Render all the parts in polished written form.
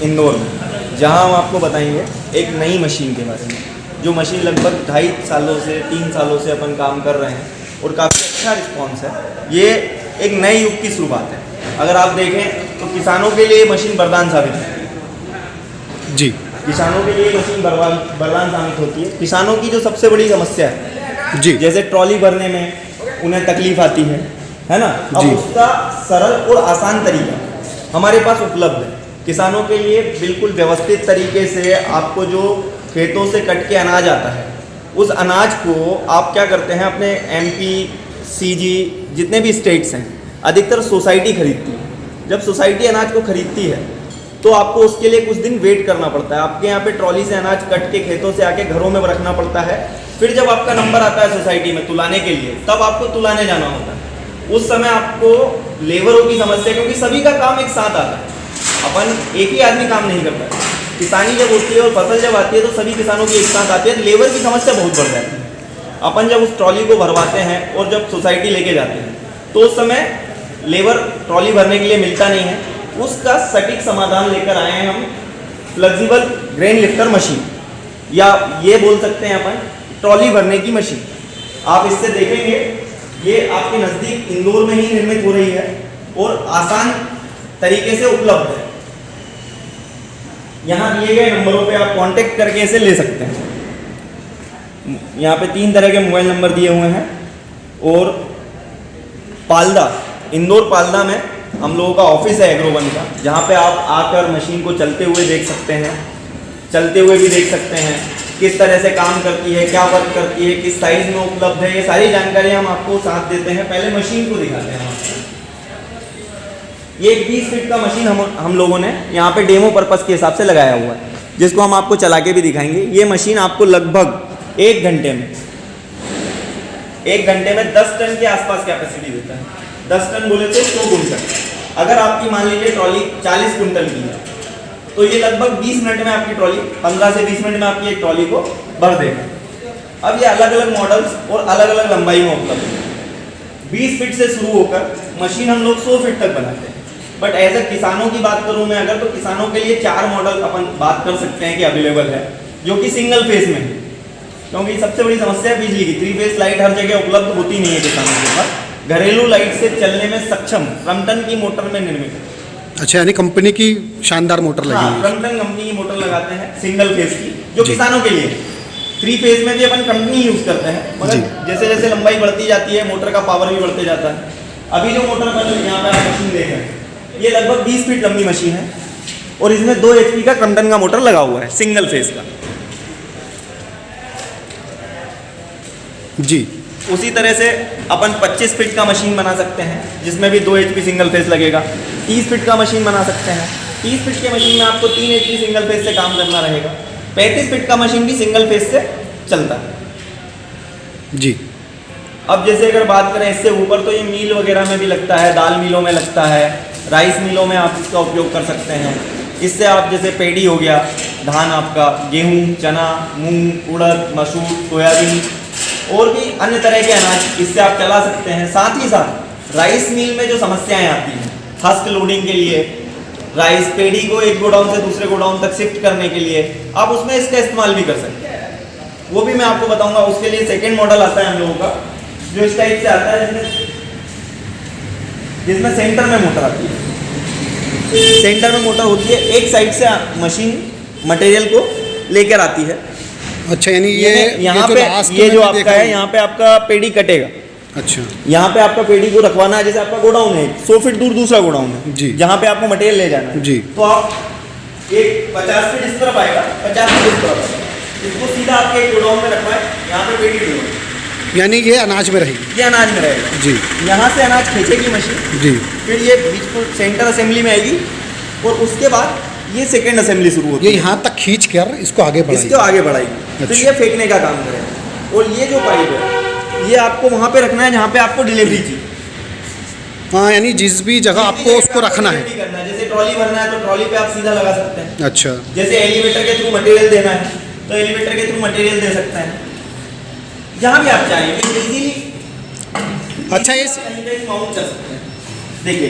इंदौर में, जहां हम आपको बताएंगे एक नई मशीन के बारे में, जो मशीन लगभग 2.5 सालों से 3 सालों से अपन काम कर रहे हैं और काफ़ी अच्छा रिस्पॉन्स है। ये एक नए युग की शुरुआत है। अगर आप देखें तो किसानों के लिए मशीन वरदान साबित होती है जी। किसानों के लिए मशीन वरदान साबित होती है। किसानों की जो सबसे बड़ी समस्या है जी, जैसे ट्रॉली भरने में उन्हें तकलीफ आती है ना, अब उसका सरल और आसान तरीका हमारे पास उपलब्ध है। किसानों के लिए बिल्कुल व्यवस्थित तरीके से आपको जो खेतों से कट के अनाज आता है, उस अनाज को आप क्या करते हैं, अपने MP, CG जितने भी स्टेट्स हैं, अधिकतर सोसाइटी खरीदती है। जब सोसाइटी अनाज को खरीदती है तो आपको उसके लिए कुछ दिन वेट करना पड़ता है। आपके यहाँ पे ट्रॉली से अनाज कट के खेतों से आके घरों में रखना पड़ता है। फिर जब आपका नंबर आता है सोसाइटी में तुलाने के लिए, तब आपको तुलाने जाना होता है। उस समय आपको लेबरों की समस्या, क्योंकि सभी का काम एक साथ आता है, अपन एक ही आदमी काम नहीं करता। किसानी जब होती है और फसल जब आती है तो सभी किसानों की एक साथ आती है, लेबर की समस्या बहुत बढ़ जाती है। अपन जब उस ट्रॉली को भरवाते हैं और जब सोसाइटी लेके जाते हैं तो उस समय लेबर ट्रॉली भरने के लिए मिलता नहीं है। उसका सटीक समाधान लेकर आए हैं हम, फ्लेक्सिबल ग्रेन लिफ्टर मशीन, या ये बोल सकते हैं अपन ट्रॉली भरने की मशीन। आप इससे देखेंगे ये आपके नज़दीक इंदौर में ही निर्मित हो रही है और आसान तरीके से उपलब्ध है। यहाँ दिए गए नंबरों पे आप कांटेक्ट करके इसे ले सकते हैं। यहाँ पे 3 तरह के मोबाइल नंबर दिए हुए हैं। और पालदा, इंदौर पालदा में हम लोगों का ऑफिस है एग्रोवन का, जहाँ पे आप आकर मशीन को चलते हुए देख सकते हैं, चलते हुए भी देख सकते हैं किस तरह से काम करती है, क्या वर्क करती है, किस साइज़ में उपलब्ध है, ये सारी जानकारी हम आपको साथ देते हैं। पहले मशीन को दिखाते हैं आपको। ये 20 फीट का मशीन हम लोगों ने यहाँ पे डेमो पर्पस के हिसाब से लगाया हुआ है, जिसको हम आपको चला के भी दिखाएंगे। ये मशीन आपको लगभग 1 घंटे में 10 टन के आसपास कैपेसिटी देता है। 10 टन बोले तो 100 कुंटल। अगर आपकी मान लीजिए ट्रॉली 40 कुंटल की है तो ये लगभग 20 मिनट में आपकी ट्रॉली, 15 से 20 मिनट में आपकी एक ट्रॉली को भर देगा। अब ये अलग अलग मॉडल्स और अलग अलग लंबाई में उपलब्ध है। 20 फीट से शुरू होकर मशीन हम लोग 100 फीट तक बनाते हैं। बट एज ए किसानों की बात करूं मैं अगर, तो किसानों के लिए 4 मॉडल अपन बात कर सकते हैं कि अवेलेबल है, जो कि सिंगल फेज में है। क्योंकि सबसे बड़ी समस्या है बिजली की। 3 फेज लाइट हर जगह उपलब्ध होती नहीं है किसानों के पास। घरेलू लाइट से चलने में सक्षम क्रम्पटन की मोटर में निर्मित है। अच्छा, यानी कंपनी की शानदार मोटर लगी है। क्रम्पटन कंपनी की मोटर लगाते हैं सिंगल फेज की, जो किसानों के लिए। 3 फेज में भी अपन कंपनी यूज करते हैं, मगर जैसे जैसे लंबाई बढ़ती जाती है मोटर का पावर भी बढ़ते जाता है। अभी जो मोटर पर यहाँ पे आप मशीन देख रहे हैं, ये लगभग 20 फीट लंबी मशीन है और इसमें 2 HP का क्रम्पटन का मोटर लगा हुआ है, सिंगल फेज का जी। उसी तरह से अपन 25 फीट का मशीन बना सकते हैं, जिसमें भी 2 HP सिंगल फेज लगेगा। 30 फीट का मशीन बना सकते हैं। 30 फीट के मशीन में आपको 3 HP सिंगल फेज से काम करना रहेगा। 35 फीट का मशीन भी सिंगल फेज से चलता है जी। अब जैसे अगर बात करें इससे ऊपर, तो ये मील वगैरह में भी लगता है, दाल मिलों में लगता है, राइस मिलों में आप इसका उपयोग कर सकते हैं। इससे आप जैसे पेडी हो गया, धान आपका, गेहूँ, चना, मूंग, उड़द, मसूर, सोयाबीन और भी अन्य तरह के अनाज इससे आप चला सकते हैं। साथ ही साथ राइस मिल में जो समस्याएं आती हैं, हस्क लोडिंग के लिए, राइस पेडी को एक गोडाउन से दूसरे गोडाउन तक शिफ्ट करने के लिए आप उसमें इसका इस्तेमाल भी कर सकते हैं। वो भी मैं आपको बताऊंगा। उसके लिए सेकेंड मॉडल आता है हम लोगों का, जो इस टाइप से आता है, जिसमें सेंटर में मोटर आती है। सेंटर में मोटर होती है, एक साइड से मशीन मटेरियल को लेकर आती है। अच्छा, यानी यहाँ पे ये जो आपका है, यहाँ पे आपका पेडी कटेगा। अच्छा, यहाँ पे आपका पेडी को रखवाना है। जैसे आपका गोडाउन है 100 फीट दूर दूसरा गोडाउन है जी, जहाँ पे आपको मटेरियल ले जाना है जी। तो आप एक 50 फीट इस तरफ आएगा, 50 फीट इस तरफ आएगा, इसको सीधा आपके एक गोडाउन में रखवाए, यहाँ पे पेडी दूर, यानी ये अनाज में रहेगी। ये अनाज में रहेगा जी। यहाँ से अनाज खींचेगी मशीन जी, फिर ये बिल्कुल सेंटर असेंबली में आएगी और उसके बाद ये सेकंड असेंबली शुरू होती है। ये यहाँ तक खींच कर इसको आगे बढ़ाएगी, इसको आगे बढ़ाएगी। फिर ये फेंकने का काम करेगा। और ये जो पाइप है ये आपको वहाँ पे रखना है जहाँ पे आपको डिलीवरी चाहिए। हाँ, यानी जिस भी जगह आपको उसको रखना है। जैसे ट्रॉली भरना है तो ट्रॉली पे आप सीधा लगा सकते हैं। अच्छा, जैसे एलिवेटर के थ्रू मटेरियल देना है तो एलिवेटर के थ्रू मटेरियल दे सकते हैं, जहाँ भी आप चाहेंगे इजीली। अच्छा, ये माउंट कर सकते हैं। देखिए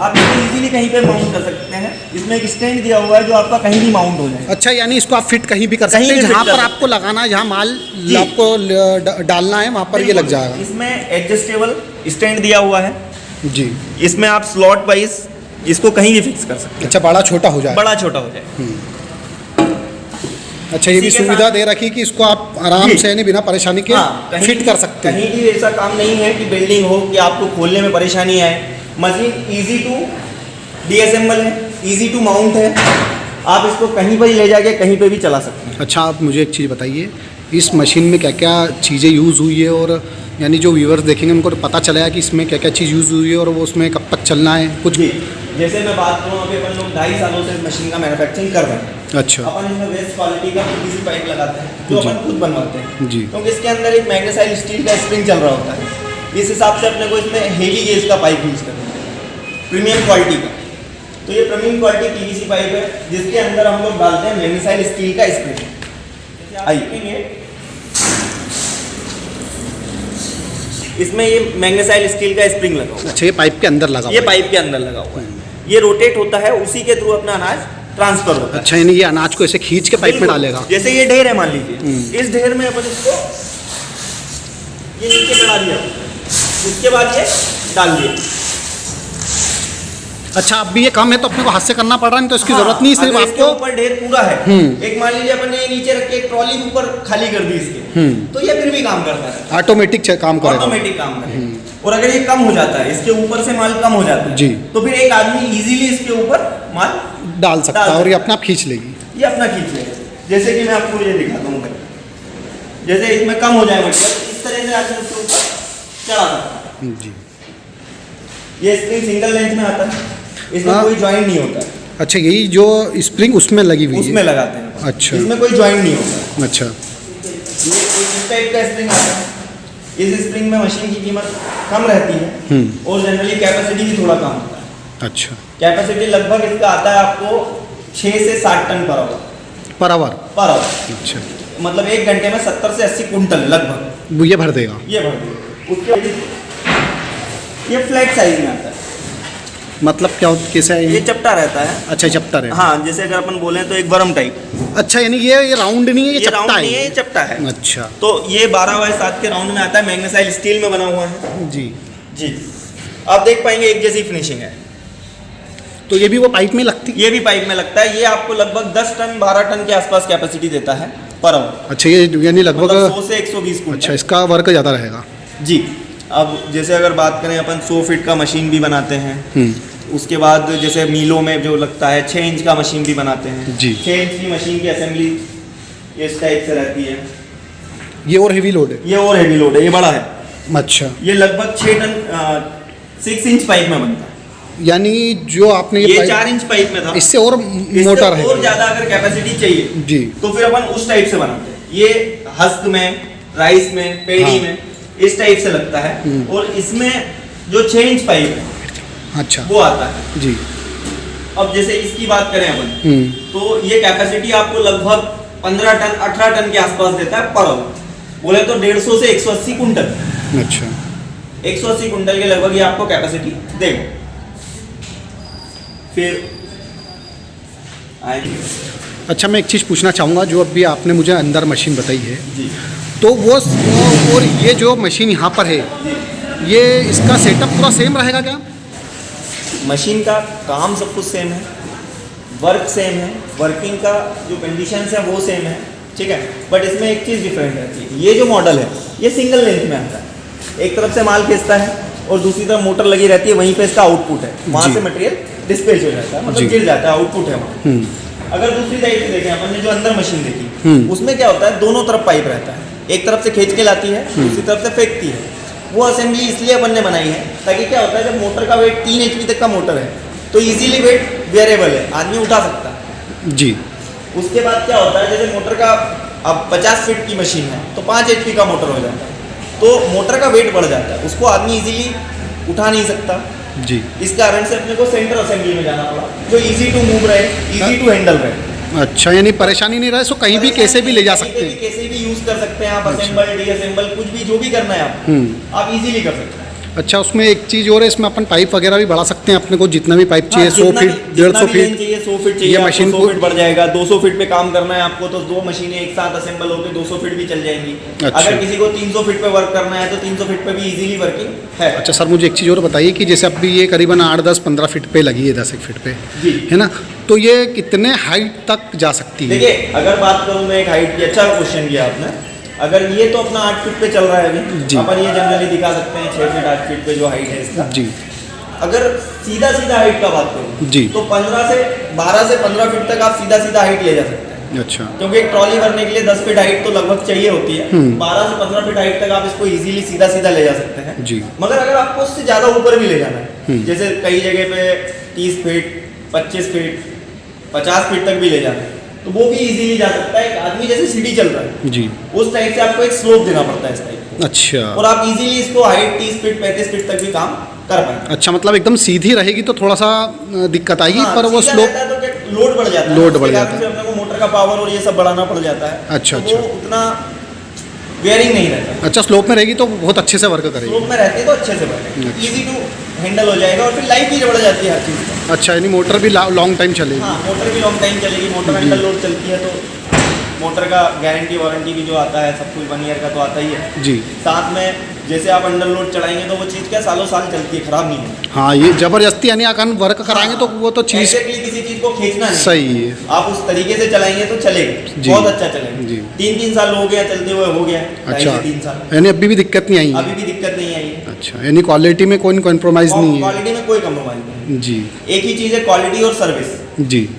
आप इसको इजीली कहीं पे माउंट कर सकते हैं। इसमें एक स्टैंड दिया हुआ है जो आपका कहीं भी माउंट हो जाए। अच्छा, यानी इसको आप फिट कहीं भी कर सकते कहीं हैं, भी जहाँ fit कर पर सकते आपको लगाना है, जहाँ माल जी। आपको डालना है वहाँ पर ये लग जाएगा। इसमें एडजस्टेबल स्टैंड दिया हुआ है जी। इसमें आप स्लॉट वाइज इसको कहीं भी फिक्स कर सकते अच्छा, बड़ा छोटा हो हैं, जाए। बड़ा छोटा हो जाए। अच्छा, ये भी इसी के सुविधा साथ- दे रखी कि इसको आप आराम जी। से यानी बिना परेशानी के कहीं फिट भी- कर सकते हैं। कहीं भी ऐसा काम नहीं है कि बिल्डिंग हो कि आपको खोलने में परेशानी आए। मशीन इजी टू डीअसेंबल है, इजी टू माउंट है। आप इसको कहीं पर ही ले जाके कहीं पे भी चला सकते हैं। अच्छा, आप मुझे एक चीज़ बताइए, इस मशीन में क्या क्या चीज़ें यूज़ हुई है, और यानी जो व्यूअर्स देखेंगे उनको तो पता चलेगा कि इसमें क्या क्या चीज़ यूज़ हुई है और वो उसमें कब तक चलना है कुछ। जी, जैसे मैं बात करूँ, अभी अपन लोग 2.5 सालों से इस मशीन का मैन्युफैक्चरिंग कर रहे हैं। अच्छा अपन इसमें बेस्ट क्वालिटी का पीवीसी पाइप लगाते हैं जो जी। अपन खुद बनवाते हैं। जी। क्योंकि इसके अंदर एक मैग्नेसाइल स्टील का स्प्रिंग चल रहा होता है। इस हिसाब से अपने को इसमें हेवी गेज का पाइप यूज़ करना है, प्रीमियम क्वालिटी का। तो ये प्रीमियम क्वालिटी पीवीसी पाइप है जिसके अंदर हम लोग डालते हैं मैग्नेसाइल स्टील का स्प्रिंग। आइए, इसमें ये मैग्नेसाइल स्टील का स्प्रिंग लगा हुआ है। अच्छा, ये पाइप के अंदर लगा ये हुआ है। पाइप के अंदर लगा हुआ है। ये रोटेट होता है, उसी के थ्रू अपना अनाज ट्रांसफर होता है। अच्छा, यानी ये अनाज को ऐसे खींच के पाइप में बिल्कुल। डालेगा। जैसे ये ढेर है, मान लीजिए इस ढेर में अपन इसको ये नीचे चढ़ा दिया, उसके बाद ये डाल दिया। अच्छा, अब भी ये काम है तो अपने को हाथ से करना पड़ रहा है, तो इसकी जरूरत नहीं, सिर्फ अगर इसके आपको। ऊपर ढेर पूरा है, एक मान लीजिए अपन ने ये नीचे रख के एक ट्रॉली ऊपर खाली कर दी इसके, तो ये फिर भी काम करता है, ऑटोमेटिक काम करेगा। ऑटोमेटिक काम करेगा। और अगर ये कम हो जाता है, इसके ऊपर से माल कम हो जाता है जी। तो फिर एक आदमी इजीली इसके ऊपर माल डाल सकता है और ये अपने आप खींच लेगी। ये अपना खींच लेगा। जैसे कि मैं आपको ये दिखाता हूँ, जैसे इसमें कम हो जाए मतलब इस तरह से आदमी उसके ऊपर चढ़ा सकता है। जी। ये स्प्रिंग सिंगल लेंथ में आता है, इसमें हाँ। कोई जॉइंट नहीं होता है। अच्छा, यही जो स्प्रिंग उसमें लगी हुई उसमें है। लगाते हैं। अच्छा। इसमें कोई जॉइंट नहीं होता। अच्छा। ये इस टाइप का स्प्रिंग आता है। इस स्प्रिंग में मशीन की कीमत कम रहती है और जनरली कैपेसिटी भी थोड़ा कम होता है। अच्छा, कैपेसिटी लगभग इसका आता है आपको 6 से 7 ton per hour. Per hour. Per hour अच्छा, मतलब 1 घंटे में 70 से 80 कुंटल लगभग वो ये भर देगा। ये भर देगा। उसके ये फ्लैट साइज में आता है। मतलब क्या कैसा है ये ये? चपटा रहता है। अच्छा, चपटा है। हाँ, जैसे अगर अपन बोले तो एक वर्म टाइप। अच्छा, यानी ये राउंड नहीं है, ये ये चपटा राउंड है। नहीं है, ये चपटा है। अच्छा तो ये 12x7 के राउंड में आता है, मैग्नेसाइल स्टील में बना हुआ है। जी। जी, आप देख पाएंगे एक जैसी फिनिशिंग है। तो ये भी वो पाइप में लगती है? ये भी पाइप में लगता है। ये आपको लगभग 10 टन 12 टन के आसपास कैपेसिटी देता है पर आवर। अच्छा, ये यानी लगभग। मतलब 100 से 120 कुंटल। अच्छा, इसका वर्क ज़्यादा रहेगा। जी। अब जैसे अगर बात करें अपन 100 फीट का मशीन भी बनाते हैं। उसके बाद जैसे मीलों में जो लगता है 6 इंच का मशीन भी बनाते हैं। जी। 6 इंच की मशीन की असेंबली इस टाइप से रहती है। ये और हेवी लोड है। ये और हेवी लोड है, ये बड़ा है। अच्छा, ये लगभग 6 टन 6 इंच पाइप में बनता है। यानी जो आपने ये पाइप- 4 इंच पाइप में था। इससे और इससे मोटा है और ज्यादा अगर कैपेसिटी चाहिए जी। तो फिर अपन उस टाइप से बनाते हैं। ये हस्क में, राइस में, पेड़ी हाँ। में इस टाइप से लगता है। और इसमें जो 6 इंच पाइप है अच्छा वो आता है। जी। अब जैसे इसकी बात करें अपन तो ये कैपेसिटी आपको लगभग 15 टन 18 टन के आसपास देता है पर आवर। बोले तो 150 से 180 कुंटल। अच्छा, 180 कुंटल के लगभग ये आपको कैपेसिटी देगा। फिर आएंगे। अच्छा, मैं एक चीज़ पूछना चाहूँगा, जो अभी आपने मुझे अंदर मशीन बताई है, जी तो वो और ये जो मशीन यहाँ पर है, ये इसका सेटअप पूरा सेम रहेगा क्या? मशीन का काम सब कुछ सेम है, वर्क सेम है, वर्किंग का जो कंडीशंस है वो सेम है, ठीक है। बट इसमें एक चीज़ डिफरेंट रहती है। ये जो मॉडल है ये सिंगल लेंथ में आता है। एक तरफ से माल खींचता है और दूसरी तरफ मोटर लगी रहती है, वहीं पे इसका आउटपुट है, वहाँ जी। से मटेरियल डिस्पैच हो जाता है, जी। मतलब गिर जाता है, आउटपुट है वहाँ। अगर दूसरी साइड से देखें अपन ने जो अंदर मशीन देखी, उसमें क्या होता है, दोनों तरफ पाइप रहता है। एक तरफ से खींच के लाती है, दूसरी तरफ से फेंकती है। वो असेंबली इसलिए अपन ने बनाई है ताकि क्या होता है, जब मोटर का वेट 3 HP तक का मोटर है तो इजीली वेट वेरिएबल है, आदमी उठा सकता है जी। उसके बाद क्या होता है, जैसे मोटर का अब 50 फीट की मशीन है तो 5 HP का मोटर हो जाता है, तो मोटर का वेट बढ़ जाता है, उसको आदमी इजीली उठा नहीं सकता। जी। इस कारण से अपने को सेंटर असेंबली में जाना पड़ा, जो इजी टू मूव रहे, इजी टू हैंडल रहे। अच्छा, यानी परेशानी नहीं रहे, सो कहीं भी कैसे भी ले जा सकते हैं। कैसे भी यूज कर सकते हैं आप, असेंबल, डीअसेंबल, कुछ भी जो भी करना है आप इजीली कर सकते हैं। अच्छा, उसमें एक चीज़ और है, इसमें अपन पाइप वगैरह भी बढ़ा सकते हैं अपने को जितना भी पाइप चाहिए, 100 फीट, 150 फीट चाहिए, 100 फीट चाहिए, ये आपको मशीन 100 को फीट बढ़ जाएगा। 200 फीट पे काम करना है आपको तो 2 मशीनें एक साथ असेंबल होकर 200 फीट भी चल जाएंगी। अच्छा। अगर किसी को 300 फीट पे वर्क करना है तो 300 फीट पे भी इजीली वर्किंग है। अच्छा सर, मुझे एक चीज़ और बताइए कि जैसे अभी ये करीबन 8, 10, 15 फीट पे लगी है, 10 एक फीट पे, जी है ना, तो ये कितने हाइट तक जा सकती है? देखिए, अगर बात करूँ मैं एक हाइट की, अच्छा क्वेश्चन किया आपने। अगर ये तो अपना 8 फीट पे चल रहा है जी। अभी, अपन ये जनरली दिखा सकते हैं 6 फीट 8 फीट पे जो हाइट है इसका। जी। अगर सीधा हाइट का बात करूँ जी। तो 12 से 15 फीट तक आप सीधा हाइट ले जा सकते हैं। अच्छा। क्योंकि एक ट्रॉली भरने के लिए 10 फीट हाइट तो लगभग चाहिए होती है। 12 से 15 फीट हाइट तक आप इसको इजीली सीधा ले जा सकते हैं। जी। मगर अगर आपको उससे ज़्यादा ऊपर भी ले जाना है, जैसे कई जगह पे 30 फीट 25 फीट 50 फीट तक भी ले जाना है, तो वो भी इजीली जा सकता है। एक आदमी जैसे सीढ़ी चल रहा है जी, उस टाइप से आपको एक स्लोप देना पड़ता है इस टाइप, अच्छा। और आप इजीली इसको हाइट 30 फीट 35 फीट तक भी काम कर पाएंगे। अच्छा, मतलब एकदम सीधी रहेगी तो थोड़ा सा दिक्कत आएगी, हाँ, पर वो सीधा स्लोप रहता है तो क्या लोड बढ़ जाता है, लोड बढ़ उसके जाता कारण है। से अपने को मोटर का पावर और ये सब बढ़ाना पड़ जाता है। अच्छा, तो वो अच्छा। उतना वेयरिंग नहीं रहता। अच्छा, स्लोप में रहेगी तो बहुत अच्छे से वर्क करेगी। स्लोप में रहती है तो अच्छे से बढ़ेगा, अच्छा। इजी टू हैंडल हो जाएगा, और फिर लाइफ भी बढ़ जाती है हर चीज़ की। अच्छा, यानी मोटर भी लॉन्ग टाइम चलेगी। हाँ, मोटर भी लॉन्ग टाइम चलेगी। मोटर अंडर लोड चलती है तो मोटर का गारंटी वारंटी भी जो आता है सब कुछ 1 ईयर का तो आता ही है। जी। साथ में जैसे आप अंडर लोड चलाएंगे तो वो चीज़ क्या सालों साल चलती है, खराब नहीं है। हाँ, ये जबरदस्ती यानी अगर वर्क कराएंगे तो वो तो चीज़ Exactly किसी चीज़ को खींचना नहीं, सही है। आप उस तरीके से चलाएंगे तो चलेगा, जी। बहुत अच्छा चलेगा। जी। 3 साल हो गया चलते हुए, हो गया 2.5 अच्छा, से 3 साल, यानी अभी भी दिक्कत नहीं आई है? अभी भी दिक्कत नहीं आई है। अच्छा, यानी क्वालिटी में कोई कॉम्प्रोमाइज़ नहीं है? क्वालिटी में कोई कम्प्रोमाइज नहीं। जी। एक ही चीज़ है, क्वालिटी और सर्विस। जी।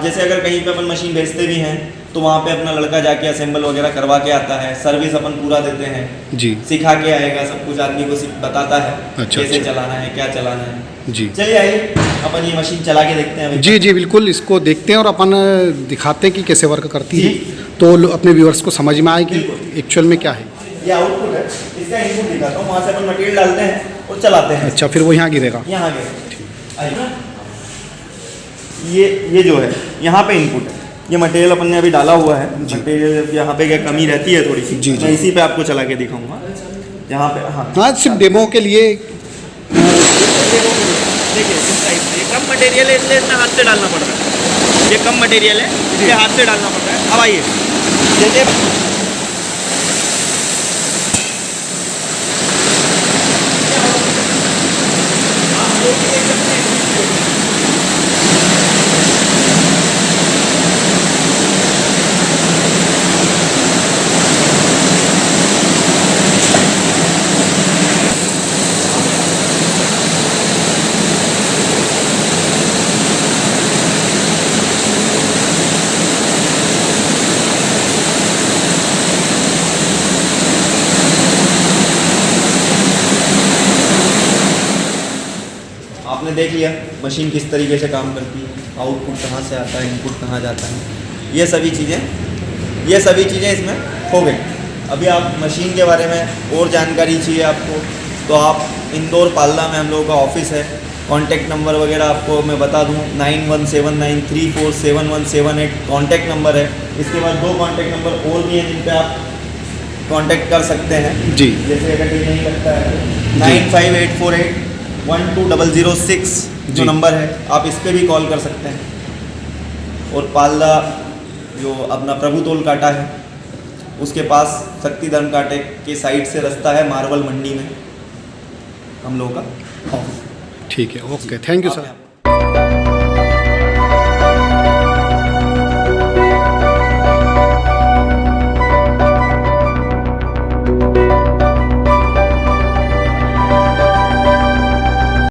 जैसे अगर कहीं पे अपन मशीन भेजते भी हैं तो वहाँ पे अपना लड़का जाके असेंबल वगैरह करवा के आता है, सर्विस अपन पूरा देते हैं, जी। सिखा के आएगा, सब कुछ आदमी को बताता है अच्छा, कैसे अच्छा। चलाना है, क्या चलाना है। जी। चलिए आइए अपन ये मशीन चला के देखते हैं। जी जी बिल्कुल, इसको देखते हैं और अपन दिखाते हैं कि कैसे वर्क करती है, जी। तो अपने व्यूअर्स को समझ में आए कि बिल्कुल। एक्चुअल में क्या है। ये आउटपुट है, इसका इनपुट दिखाता हूँ। वहाँ से अपन मटेरियल डालते हैं और चलाते हैं। अच्छा, फिर वो यहाँ गिरेगा? यहाँ गए, आइए ना, ये जो है यहाँ पे इनपुट है। ये मटेरियल अपन ने अभी डाला हुआ है। मटेरियल यहाँ पे क्या कमी रहती है थोड़ी सी, जी, मैं इसी पे आपको चला के दिखाऊंगा यहाँ पे। हाँ हाँ, सिर्फ डेमो के लिए। देखिए इस टाइप से, ये कम मटेरियल है इसलिए इसमें हाथ से डालना पड़ रहा है। ये कम मटेरियल है इसलिए हाथ से डालना पड़ रहा है। अब आइए, जैसे आपने देख लिया मशीन किस तरीके से काम करती है, आउटपुट कहाँ से आता है, इनपुट कहाँ जाता है, ये सभी चीज़ें इसमें हो गई। अभी आप मशीन के बारे में और जानकारी चाहिए आपको तो आप इंदौर पालदा में हम लोगों का ऑफिस है। कॉन्टैक्ट नंबर वगैरह आपको मैं बता दूं, 9179347178 कॉन्टैक्ट नंबर है। इसके बाद 2 कॉन्टैक्ट नंबर और भी हैं जिन पे आप कॉन्टैक्ट कर सकते हैं। जी। जैसे अगर ये नहीं लगता है 9584812006 जो नंबर है, आप इस पर भी कॉल कर सकते हैं। और पालदा जो अपना प्रभुतोल कांटा है उसके पास शक्ति धर्म कांटे के साइड से रास्ता है, मार्बल मंडी में हम लोग का ऑफिस। ठीक है, ओके, थैंक यू सर।